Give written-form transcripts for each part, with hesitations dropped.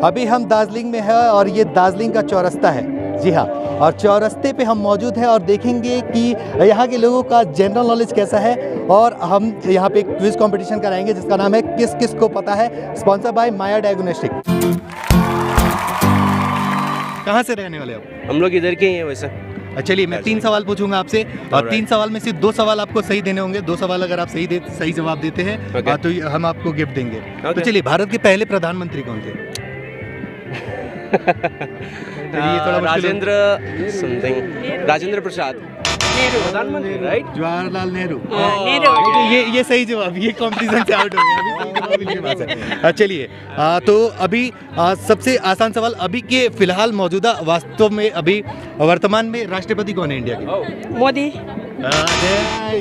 अभी हम दार्जिलिंग में हैं और ये दार्जिलिंग का चौरस्ता है। जी हाँ, और चौरस्ते पे हम मौजूद हैं और देखेंगे कि यहाँ के लोगों का जनरल नॉलेज कैसा है। और हम यहाँ पे एक क्विज कंपटीशन कराएंगे जिसका नाम है किस किस को पता है, स्पॉन्सर बाय माया डायग्नोस्टिक। कहाँ से रहने वाले आप? हम लोग इधर के ही हैं वैसे। चलिए मैं 3 सवाल पूछूंगा आपसे और 3 सवाल में से 2 सवाल आपको सही देने होंगे। 2 सवाल अगर आप सही जवाब देते हैं तो हम आपको गिफ्ट देंगे। तो चलिए, भारत के पहले प्रधानमंत्री कौन थे? राजेंद्र प्रसाद प्रधानमंत्री, राइट? जवाहरलाल नेहरू। नेहरू। ये सही जवाब। ये कंपटीशन से आउट हो गया। अभी सही जवाब इनके पास है। चलिए, तो अभी सबसे आसान सवाल, अभी के फिलहाल मौजूदा वास्तव में अभी वर्तमान में राष्ट्रपति कौन है इंडिया के? मोदी।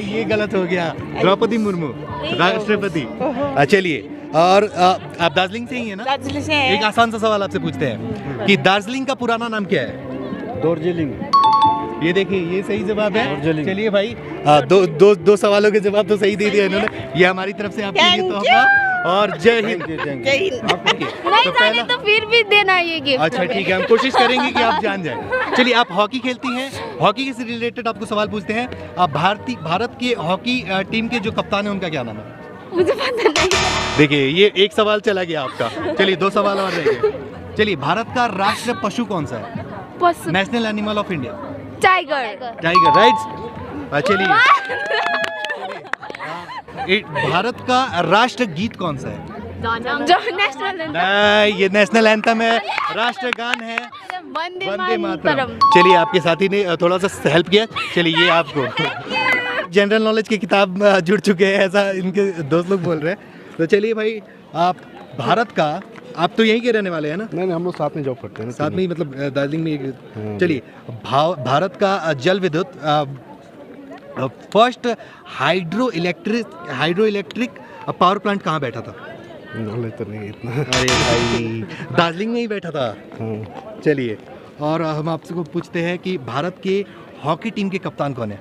ये गलत हो गया। द्रौपदी मुर्मू राष्ट्रपति। चलिए, और आप दार्जिलिंग से ही है ना? दार्जिलिंग से हैं। एक आसान सा सवाल आपसे पूछते हैं कि दार्जिलिंग का पुराना नाम क्या है? दार्जिलिंग। ये देखिए, ये सही जवाब है। चलिए भाई, दो सवालों के जवाब तो सही दे दिया इन्होंने। ये हमारी तरफ से आपके लिए तोहफा और जय हिंद। जय हिंद। नहीं जाने तो फिर भी देना ये गिफ्ट। अच्छा ठीक है, हम कोशिश करेंगे कि आप जान जाएं। चलिए, आप हॉकी खेलती हैं, हॉकी से रिलेटेड आपको सवाल पूछते हैं। आप भारत के हॉकी टीम के जो कप्तान है उनका क्या नाम है? मुझे पता नहीं। देखिए, ये एक सवाल चला गया आपका। चलिए, 2 सवाल और रह गए। चलिए, भारत का राष्ट्र पशु कौन सा है? पशु। National animal of India? Tiger. Tiger, right. चलिए, भारत का राष्ट्र गीत कौन सा है? जो नेशनल नहीं, ये नेशनल एंथम है, राष्ट्रगान है वंदे मातरम। चलिए, आपके साथी ने थोड़ा सा हेल्प किया। चलिए, ये आपको जनरल नॉलेज की किताब जुड़ चुके हैं, ऐसा इनके दोस्त लोग बोल रहे हैं। तो चलिए भाई, आप भारत का, आप तो यहीं के रहने वाले हैं ना? नहीं, हम लोग साथ में जॉब करते हैं। साथ में ही, मतलब दार्जिलिंग में। चलिए, भारत का जल विद्युत first hydro electric power plant कहाँ बैठा था? नॉलेज तो नहीं इतना। अरे भाई, दार्जिलिंग में ही बैठा था। चलिए, और हम आपसे को पूछते हैं कि भारत के हॉकी टीम के कप्तान कौन है?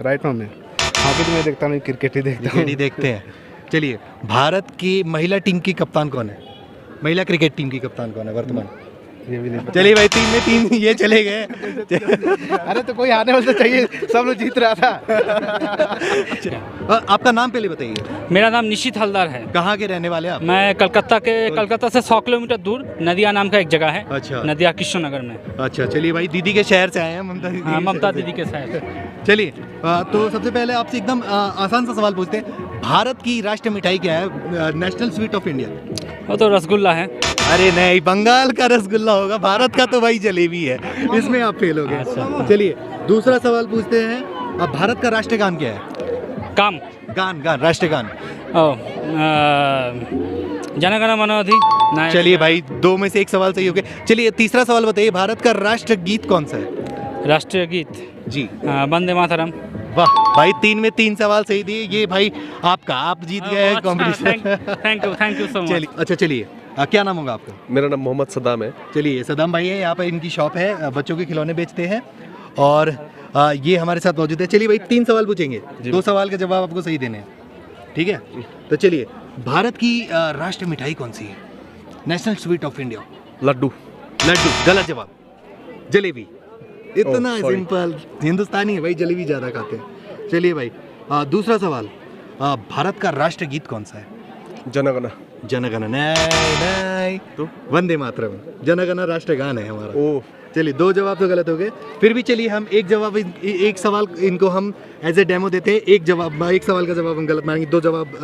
राइट में हॉकी तो मैं देखता नहीं, क्रिकेट ही देखते हैं। चलिए, भारत की महिला टीम की कप्तान कौन है? महिला क्रिकेट टीम की कप्तान कौन है वर्तमान? ये भी नहीं पता। चलिए भाई, 3 में 3 ये चले गए। अरे तो कोई आने वाला चाहिए, सब लोग जीत रहा था। आपका नाम पहले बताइए। मेरा नाम निशित हलदार है। कहाँ के रहने वाले आप? मैं कलकत्ता से 100 किलोमीटर दूर नदिया नाम का एक जगह है। अच्छा। नदिया कृष्णनगर में। अच्छा, चलिए भाई, दीदी के शहर से आए हैं, ममता दीदी के शहर। चलिए, तो सबसे पहले आपसे एकदम आसान सा सवाल पूछते हैं। भारत की राष्ट्रीय मिठाई क्या है? National sweet of India? वो तो रसगुल्ला है। अरे नहीं, बंगाल का रसगुल्ला होगा। भारत का तो भाई जलेबी है, इसमें आप फेल हो गए। चलिए, दूसरा सवाल पूछते हैं। अब भारत का राष्ट्रगान क्या है? गान राष्ट्रगान। जन गण मन अधि। चलिए भाई, 2 में से 1 सवाल सही हो गया। चलिए, तीसरा सवाल बताइए, भारत का राष्ट्रगीत कौन सा है? राष्ट्रीय गीत जी, वंदे मातरम। वाह भाई, 3 में 3 सवाल सही दिए। ये भाई आपका, आप जीत गए competition. Thank you so much. चलिए, अच्छा चलिए, क्या नाम होगा आपका? मेरा नाम मोहम्मद सदाम है। चलिए, सदाम भाई है, यहाँ पर इनकी शॉप है, बच्चों के खिलौने बेचते हैं और ये हमारे साथ मौजूद है। चलिए भाई, 3 सवाल पूछेंगे, 2 सवाल के जवाब आपको सही देने हैं, ठीक है? तो चलिए, भारत की राष्ट्रीय मिठाई कौन सी है? National sweet of India? Laddoo. गलत जवाब। जलेबी। इतना सिंपल। हिंदुस्तानी है भाई, जलेबी ज़्यादा खाते हैं। चलिए भाई, दूसरा सवाल, भारत का राष्ट्रगीत कौन सा है? जनगण नहीं, तो वंदे मातरम। जनगण राष्ट्रगान है हमारा। चलिए, 2 जवाब तो गलत हो गए। फिर भी चलिए, हम एक सवाल इनको हम एज ए डेमो देते हैं। एक सवाल का जवाब हम गलत मानेंगे।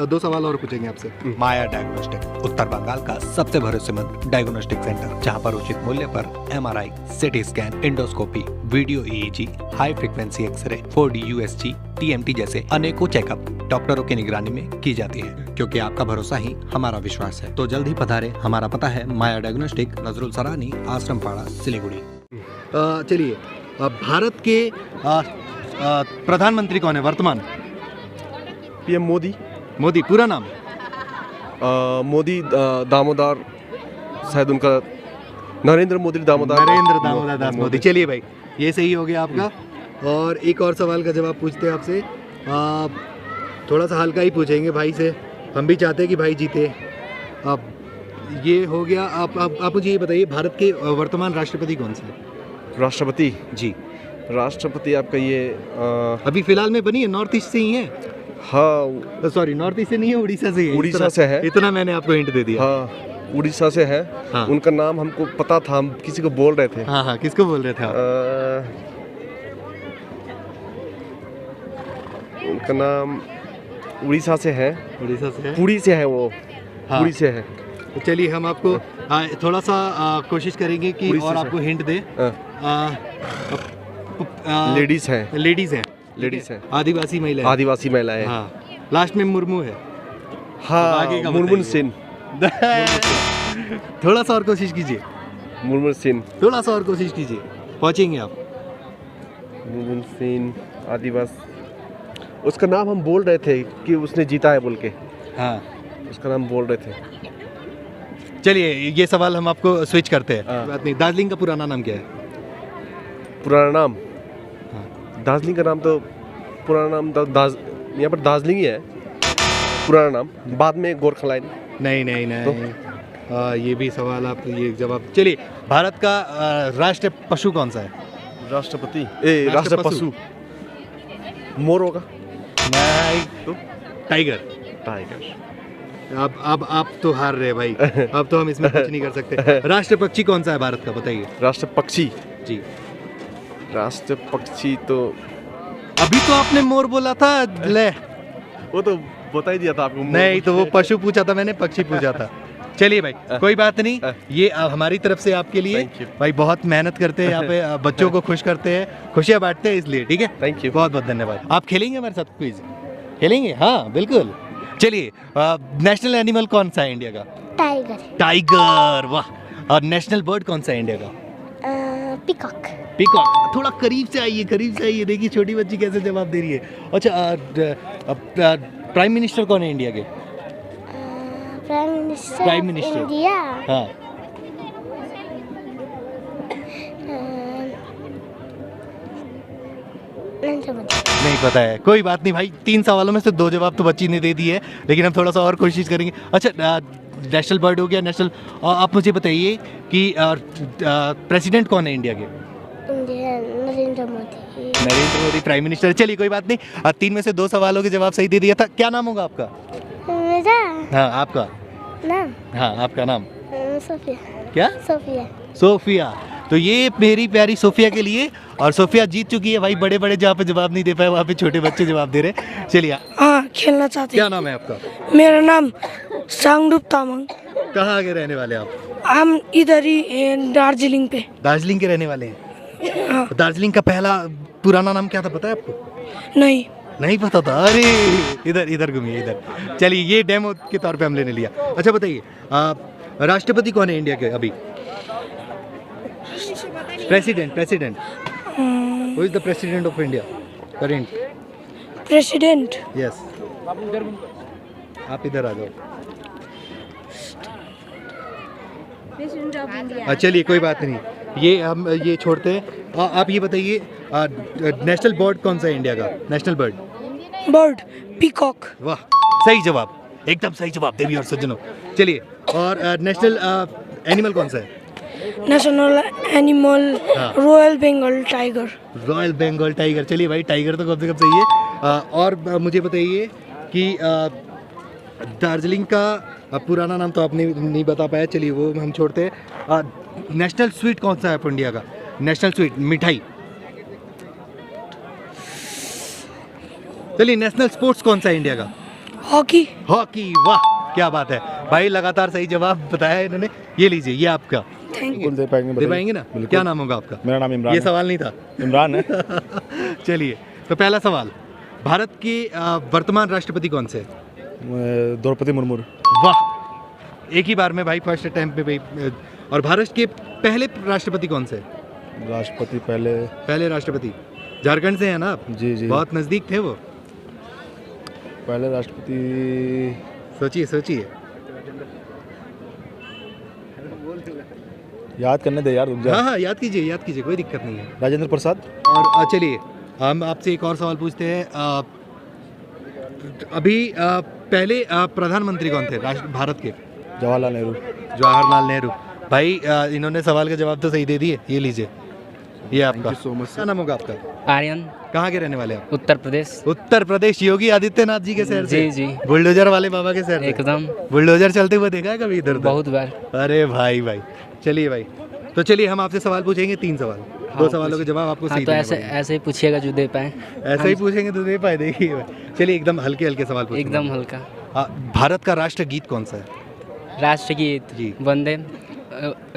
2 सवाल और पूछेंगे आपसे। माया डायग्नोस्टिक उत्तर बंगाल का सबसे भरोसेमंद डायग्नोस्टिक सेंटर, जहां पर उचित मूल्य पर MRI, CT scan, endoscopy, video EEG, high frequency x-ray, 4D USG, TMT जैसे अनेकों चेकअप डॉक्टरों की निगरानी में की जाती है, क्योंकि आपका भरोसा ही हमारा विश्वास है। तो जल्द ही पधारे। हमारा पता है माया डायग्नोस्टिक, नजरुल सरानी, आश्रम पाड़ा, सिलीगुड़ी। चलिए, भारत के प्रधानमंत्री कौन है वर्तमान? PM मोदी। पूरा नाम? मोदी दामोदर, शायद उनका नरेंद्र दामोदर दास मोदी। चलिए भाई, ये सही हो गया आपका। और एक और सवाल का जवाब पूछते हैं आपसे। थोड़ा सा हल्का ही पूछेंगे भाई से, हम भी चाहते हैं कि भाई जीते। अब ये हो गया। आप मुझे ये बताइए, भारत के वर्तमान राष्ट्रपति कौन से हैं? राष्ट्रपति जी, राष्ट्रपति आपका ये अभी फिलहाल में बनी है, नॉर्थ ईस्ट से ही है। हाँ सॉरी, नॉर्थ ईस्ट से नहीं है, उड़ीसा से है। उड़ीसा से है। इतना मैंने आपको हिंट दे दिया। हाँ उड़ीसा से है। हाँ। उनका नाम हमको पता था, हम किसी को बोल रहे थे। हाँ हाँ, किसको बोल रहे थे आप? उनका नाम उड़ीसा से है। उड़ीसा से है। पुरी से है वो। हाँ। पुरी से है। तो चलिए हम आपको थोड़ा सा कोशिश करेंगे कि उड़ीसा और से। आपको हिंट दे। लेडीज हैं। लेडीज हैं। लेडीज हैं। आदिवासी महिला। आदिवासी महिलाएं। हाँ, लास्ट में मुर्मू है। हाँ आगे का मुर्मुन बताइए। सिंह। थोड़ा सा और कोशिश कीजिए, मुर्मुन सिंह। थोड़ा सा और कोशिश कीजिए, पहुंचेंगे आप। मुर्मुन सिंह आदिवासी। उसका नाम हम बोल रहे थे कि उसने जीता है बोल के। हाँ, उसका नाम बोल रहे थे। चलिए ये सवाल हम आपको स्विच करते हैं। हाँ। बात नहीं। दार्जिलिंग का पुराना नाम क्या है? पुराना नाम हाँ। दार्जिलिंग का नाम तो पुराना नाम यहाँ पर दार्जिलिंग ही है पुराना नाम। बाद में गोरखालैंड। नहीं नहीं नहीं। ये भी सवाल आप, ये जवाब। चलिए, भारत का राष्ट्र पशु कौन सा है? राष्ट्रपति राष्ट्र राष्ट्र पशु मोर होगा। नहीं, तो टाइगर। टाइगर। अब आप तो हार रहे हैं भाई। अब तो हम इसमें कुछ नहीं कर सकते। राष्ट्र पक्षी कौन सा है भारत का, बताइए। राष्ट्र पक्षी। जी, राष्ट्र पक्षी तो अभी तो आपने मोर बोला था। ले, वो तो बता ही दिया था आपको। नहीं तो वो पशु पूछा था मैंने, पक्षी पूछा था। चलिए भाई, कोई बात नहीं। ये हमारी तरफ से आपके लिए। Thank you. भाई बहुत मेहनत करते हैं यहाँ पे, बच्चों को खुश करते हैं, खुशियाँ बांटते हैं, इसलिए ठीक है। Thank you. बहुत बहुत धन्यवाद। आप खेलेंगे हमारे साथ क्विज? खेलेंगे? हाँ बिल्कुल। चलिए, नेशनल एनिमल कौन सा है इंडिया का? टाइगर। टाइगर, वाह। और नेशनल बर्ड कौन सा है इंडिया का? पीकॉक। पीकॉक। थोड़ा करीब से आइए, करीब से आइए। देखिए छोटी बच्ची कैसे जवाब दे रही है। अच्छा, प्राइम मिनिस्टर कौन है इंडिया के? Prime minister India. हाँ, नहीं पता है। कोई बात नहीं भाई, 3 सवालों में से 2 जवाब तो बच्ची ने दे दिए, लेकिन हम थोड़ा सा और कोशिश करेंगे। अच्छा, नेशनल बर्ड हो गया, नेशनल। आप मुझे बताइए कि प्रेसिडेंट कौन है इंडिया के? नरेंद्र मोदी। Narendra Modi prime minister. चलिए कोई बात नहीं, 3 में से 2 सवालों के जवाब सही दे दिया था। क्या नाम होगा आपका? मेरा हाँ, आपका नाम हाँ, आपका नाम सोफिया। क्या? सोफिया। सोफिया। तो ये मेरी प्यारी सोफिया के लिए। और सोफिया जीत चुकी है भाई। बड़े बड़े जहाँ पे जवाब नहीं दे पाए, वहाँ पे छोटे बच्चे जवाब दे रहे। चलिए, हाँ खेलना चाहते क्या नाम है आपका? हैं। मेरा नाम सांगडुप तामाङ। कहाँ के रहने वाले आप? हम इधर ही दार्जिलिंग पे। दार्जिलिंग के रहने वाले हैं। हाँ। दार्जिलिंग का पहला पुराना नाम क्या था, पता है आपको? नहीं। नहीं पता था? अरे इधर इधर घूमिए, इधर। चलिए, ये डेमो के तौर पे हम लेने लिया। अच्छा बताइए, राष्ट्रपति कौन है इंडिया के अभी? President. Who is the president of India current? President. Yes, आप इधर आ जाओ। चलिए कोई बात नहीं, ये हम ये छोड़ते हैं। आप ये बताइए, नेशनल बर्ड कौन सा है इंडिया का? National bird peacock. वाह, सही जवाब, एकदम सही जवाब देवी और सज्जनों। चलिए, और नेशनल एनिमल कौन सा है? नेशनल एनिमल हाँ। Royal Bengal tiger. Royal Bengal tiger. चलिए भाई, टाइगर तो कम से कम सही है। और मुझे बताइए कि दार्जिलिंग का पुराना नाम तो आपने नहीं बता पाया, चलिए वो हम छोड़ते हैं। नेशनल स्वीट कौन सा है इंडिया का? नेशनल स्वीट, मिठाई। चलिए, नेशनल स्पोर्ट्स कौन सा है इंडिया का? हॉकी। हॉकी, वाह क्या बात है भाई, लगातार सही जवाब बताया है इन्होंने। ये लीजिए, ये आपका। थैंक बिल्कुल दे पाएंगे, दे पाएंगे ना? बिल्कुल। क्या नाम होगा आपका? मेरा नाम इमरान ये है। सवाल नहीं था। इमरान है। चलिए, तो पहला सवाल, भारत के वर्तमान राष्ट्रपति कौन से? द्रौपदी मुर्मू। वाह, एक ही बार में भाई, फर्स्ट टाइम पे भाई। और भारत के पहले राष्ट्रपति कौन से? राष्ट्रपति पहले राष्ट्रपति झारखंड से है ना आप? जी जी। बहुत नजदीक थे वो। पहले राष्ट्रपति, सोचिए। याद करने दे यार, रुक जा। हाँ, याद कीजिए, कोई दिक्कत नहीं है। राजेंद्र प्रसाद। और चलिए, हम आपसे एक और सवाल पूछते हैं। अभी पहले प्रधानमंत्री कौन थे भारत के? जवाहरलाल नेहरू। जवाहरलाल नेहरू। भाई इन्होंने सवाल का जवाब तो सही दे दिए, ये लीजिए, ये आपका। So much. क्या नाम होगा आपका? आर्यन, कहाँ के रहने वाले आप? उत्तर प्रदेश। उत्तर प्रदेश, योगी आदित्यनाथ जी के शहर से? जी जी, बुलडोजर वाले बाबा के शहर से? एकदम, बुलडोजर चलते हुए देखा है कभी इधर उधर? बहुत बार। अरे भाई, चलिए भाई, तो चलिए हम आपसे सवाल पूछेंगे, 3 सवाल, 2 सवालों के जवाब आपको हाँ सही तो देने ऐसे पड़ेंगे। ऐसे ही पूछिएगा जो दे पाए। ऐसा ही पूछेंगे तो दे पाए, देखिए भाई। चलिए एकदम हल्के हल्के सवाल पूछेंगे। एकदम हल्का। भारत का राष्ट्र गीत कौन सा है? राष्ट्रगीत जी।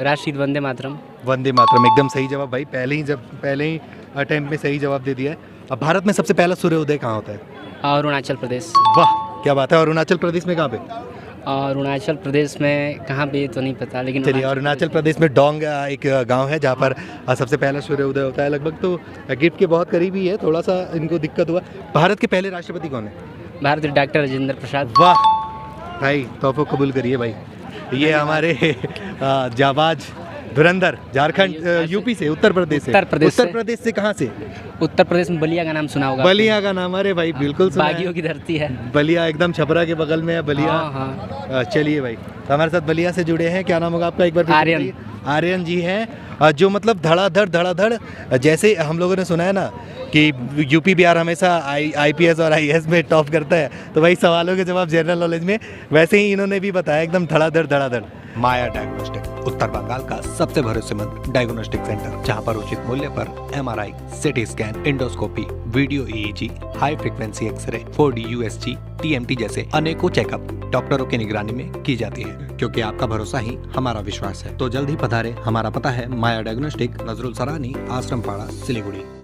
राष्ट्रगीत वंदे मातरम। वंदे मातरम, एकदम सही जवाब भाई, पहले ही अटेम्प्ट में सही जवाब दे दिया है। अब भारत में सबसे पहला सूर्योदय कहाँ होता है? अरुणाचल प्रदेश। वाह क्या बात है, अरुणाचल प्रदेश में कहाँ पे? अरुणाचल प्रदेश में कहाँ पे तो नहीं पता, लेकिन चलिए अरुणाचल प्रदेश में डोंग एक गांव है जहाँ पर सबसे पहला सूर्योदय होता है। लगभग तो गिफ्ट के बहुत करीब ही है, थोड़ा सा इनको दिक्कत हुआ। भारत के पहले राष्ट्रपति कौन है? भारत डॉक्टर राजेंद्र प्रसाद। वाह भाई, तोहफा कबूल करिए भाई। ये हमारे जाबाज धुरंधर, झारखंड, यूपी से, उत्तर प्रदेश से। उत्तर प्रदेश से कहाँ से? उत्तर प्रदेश में बलिया का नाम सुना होगा। बलिया का नाम, अरे भाई बिल्कुल सुना है। बागियों की धरती है। बलिया एकदम छपरा के बगल में है बलिया। हाँ। चलिए भाई, तो हमारे साथ बलिया से जुड़े हैं, क्या नाम होगा आपका एक बार? आर्यन। आर्यन जी हैं, जो मतलब धड़ाधड़, जैसे हम लोगों ने सुना है ना कि यूपी बिहार हमेशा IPS और IAS में टॉप करता है, तो भाई सवालों के जवाब जनरल नॉलेज में वैसे ही इन्होंने भी बताया, एकदम धड़ाधड़। माया डायग्नोस्टिक, उत्तर बंगाल का सबसे भरोसेमंद डायग्नोस्टिक सेंटर, जहां पर उचित मूल्य पर MRI, CT scan, endoscopy, video EEG, high frequency x-ray, 4D USG, TMT जैसे अनेकों चेकअप डॉक्टरों की निगरानी में की जाती है, क्योंकि आपका भरोसा ही हमारा विश्वास है। तो जल्द ही पधारे, हमारा पता है माया डायग्नोस्टिक, नजरुल सरानी, आश्रम पाड़ा, सिलीगुड़ी।